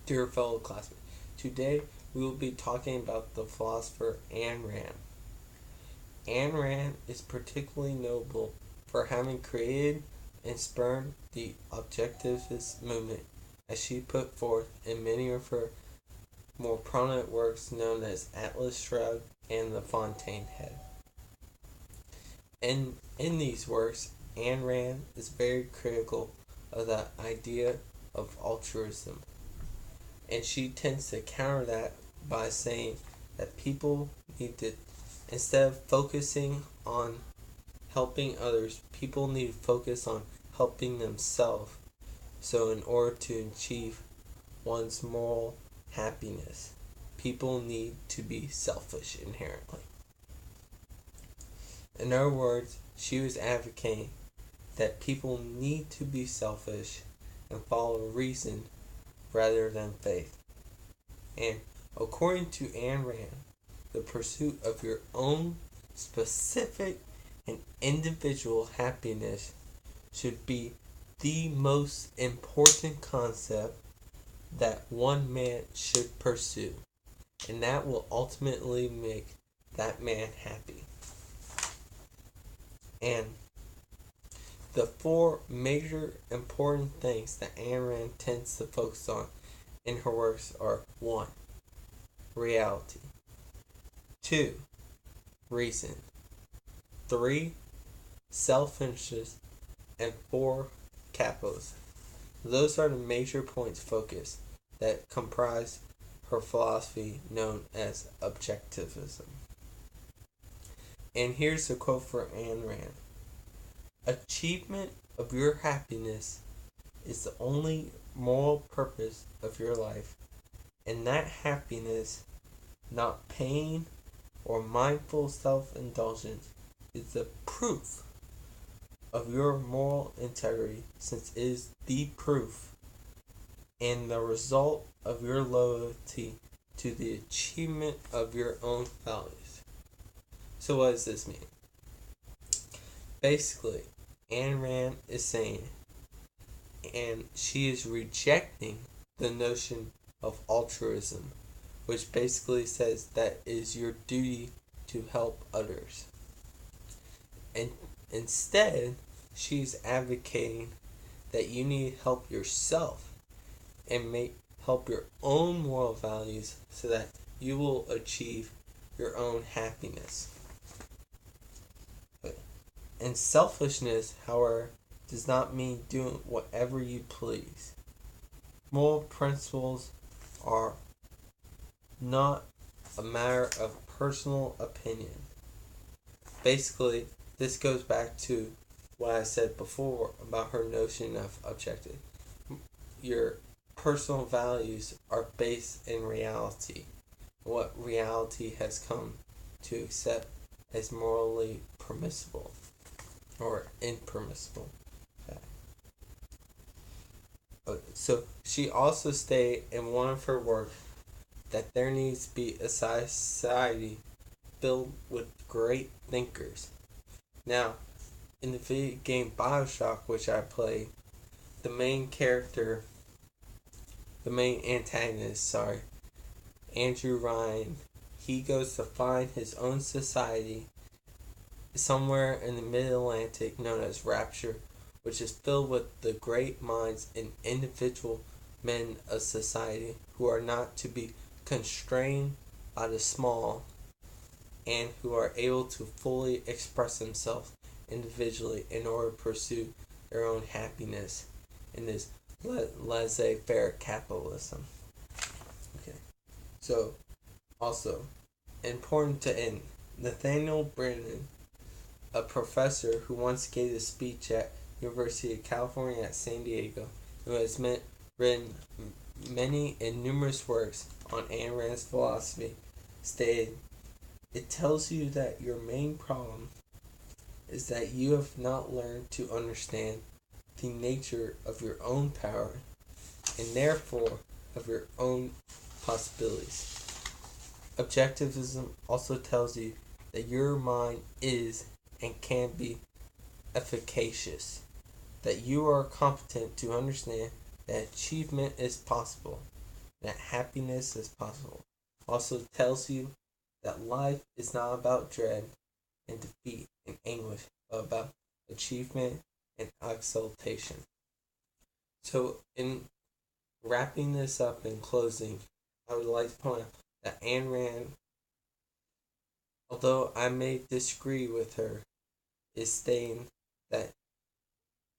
Dear fellow classmates, today we will be talking about the philosopher Ayn Rand. Ayn Rand is particularly notable for having created and spurred the Objectivist movement, as she put forth in many of her more prominent works known as Atlas Shrugged and The Fontaine Head. In these works, Ayn Rand is very critical of the idea of altruism, and she tends to counter that by saying that people need to, instead of focusing on helping others, people need to focus on helping themselves. So in order to achieve one's moral happiness, people need to be selfish inherently. In other words, she was advocating that people need to be selfish and follow reason rather than faith. And according to Ayn Rand, the pursuit of your own specific and individual happiness should be the most important concept that one man should pursue, and that will ultimately make that man happy. And the four major important things that Ayn Rand tends to focus on in her works are 1. Reality, 2. Reason, 3. Self-interest, and 4. Capitalism. Those are the major points focus that comprise her philosophy known as Objectivism. And here's a quote from Ayn Rand. Achievement of your happiness is the only moral purpose of your life, and that happiness, not pain or mindful self-indulgence, is the proof of your moral integrity, since it is the proof and the result of your loyalty to the achievement of your own values. So what does this mean? Basically, Ayn Rand is saying, and she is rejecting the notion of altruism, which basically says that it is your duty to help others. And instead, she's advocating that you need to help yourself and help your own moral values so that you will achieve your own happiness. And selfishness, however, does not mean doing whatever you please. Moral principles are not a matter of personal opinion. Basically, this goes back to what I said before about her notion of objective. Your personal values are based in reality, what reality has come to accept as morally permissible or impermissible. So she also stated in one of her works that there needs to be a society filled with great thinkers. Now, in the video game BioShock, which I played, the main antagonist, Andrew Ryan, he goes to find his own society somewhere in the mid-Atlantic known as Rapture, which is filled with the great minds and individual men of society who are not to be constrained by the small and who are able to fully express themselves individually in order to pursue their own happiness in this laissez-faire capitalism. Okay, so also important to end, Nathaniel Brennan, a professor who once gave a speech at University of California at San Diego, who has written many and numerous works on Ayn Rand's philosophy, stated, "It tells you that your main problem is that you have not learned to understand the nature of your own power and therefore of your own possibilities. Objectivism also tells you that your mind is and can be efficacious, that you are competent to understand that achievement is possible, and that happiness is possible. Also tells you that life is not about dread and defeat and anguish, but about achievement and exaltation. So, in wrapping this up and closing, I would like to point out that Ayn Rand, although I may disagree with her, is saying that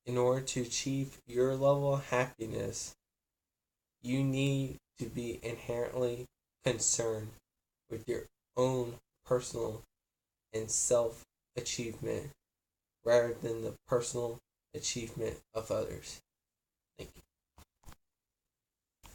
in order to achieve your level of happiness, you need to be inherently concerned with your own personal and self achievement rather than the personal achievement of others. Thank you.